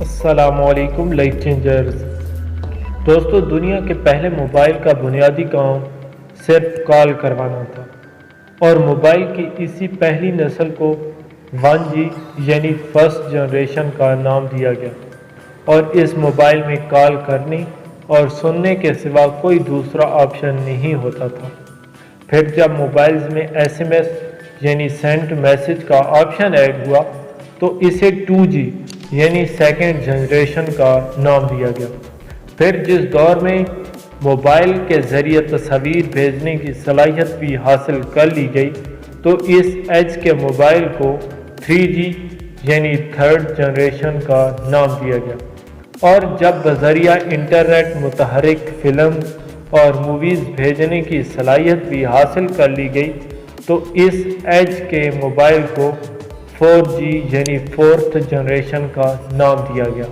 السلام علیکم life changers دوستو، دنیا کے پہلے موبائل کا بنیادی کام صرف کال کروانا تھا، اور موبائل کی اسی پہلی نسل کو 1G یعنی فرسٹ جنریشن کا نام دیا گیا، اور اس موبائل میں کال کرنے اور سننے کے سوا کوئی دوسرا آپشن نہیں ہوتا تھا۔ پھر جب موبائلز میں SMS یعنی سینڈ میسج کا آپشن ایڈ ہوا تو اسے 2G یعنی سیکنڈ جنریشن کا نام دیا گیا۔ پھر جس دور میں موبائل کے ذریعے تصاویر بھیجنے کی صلاحیت بھی حاصل کر لی گئی تو اس ایج کے موبائل کو 3G یعنی تھرڈ جنریشن کا نام دیا گیا، اور جب بذریعہ انٹرنیٹ متحرک فلم اور موویز بھیجنے کی صلاحیت بھی حاصل کر لی گئی تو اس ایج کے موبائل کو 4G یعنی فورتھ جنریشن کا نام دیا گیا،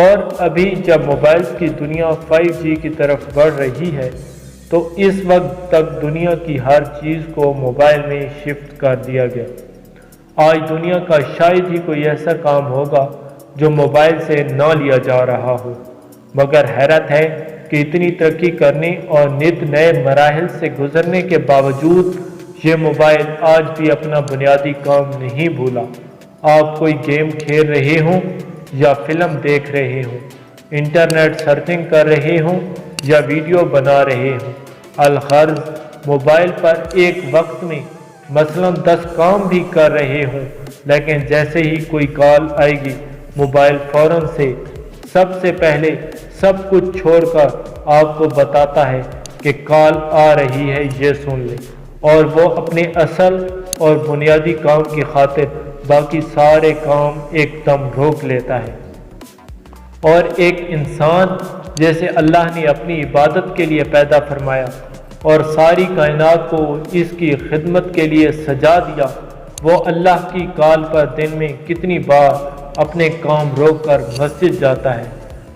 اور ابھی جب موبائلز کی دنیا 5G کی طرف بڑھ رہی ہے تو اس وقت تک دنیا کی ہر چیز کو موبائل میں شفٹ کر دیا گیا۔ آج دنیا کا شاید ہی کوئی ایسا کام ہوگا جو موبائل سے نہ لیا جا رہا ہو، مگر حیرت ہے کہ اتنی ترقی کرنے اور نت نئے مراحل سے گزرنے کے باوجود یہ موبائل آج بھی اپنا بنیادی کام نہیں بھولا۔ آپ کوئی گیم کھیل رہے ہوں یا فلم دیکھ رہے ہوں، انٹرنیٹ سرفنگ کر رہے ہوں یا ویڈیو بنا رہے ہوں، الغرض موبائل پر ایک وقت میں مثلاً 10 کام بھی کر رہے ہوں، لیکن جیسے ہی کوئی کال آئے گی موبائل فوراً سے سب سے پہلے سب کچھ چھوڑ کر آپ کو بتاتا ہے کہ کال آ رہی ہے، یہ سن لیں، اور وہ اپنے اصل اور بنیادی کام کی خاطر باقی سارے کام ایک دم روک لیتا ہے۔ اور ایک انسان جیسے اللہ نے اپنی عبادت کے لیے پیدا فرمایا اور ساری کائنات کو اس کی خدمت کے لیے سجا دیا، وہ اللہ کی کال پر دن میں کتنی بار اپنے کام روک کر مسجد جاتا ہے۔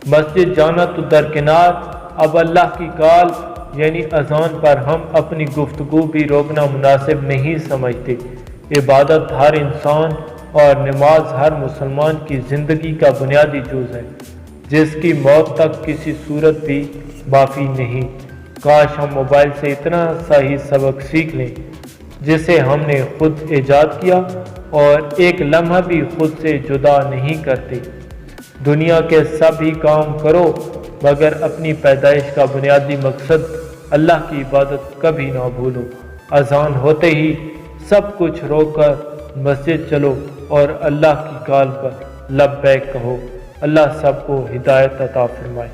مسجد جانا تو درکنار، اب اللہ کی کال یعنی اذان پر ہم اپنی گفتگو بھی روکنا مناسب نہیں سمجھتے۔ عبادت ہر انسان اور نماز ہر مسلمان کی زندگی کا بنیادی جز ہے، جس کی موت تک کسی صورت بھی معافی نہیں۔ کاش ہم موبائل سے اتنا سا ہی سبق سیکھ لیں جسے ہم نے خود ایجاد کیا اور ایک لمحہ بھی خود سے جدا نہیں کرتے۔ دنیا کے سب ہی کام کرو مگر اپنی پیدائش کا بنیادی مقصد اللہ کی عبادت کبھی نہ بھولو۔ اذان ہوتے ہی سب کچھ روک کر مسجد چلو اور اللہ کی کال پر لبیک کہو۔ اللہ سب کو ہدایت عطا فرمائے۔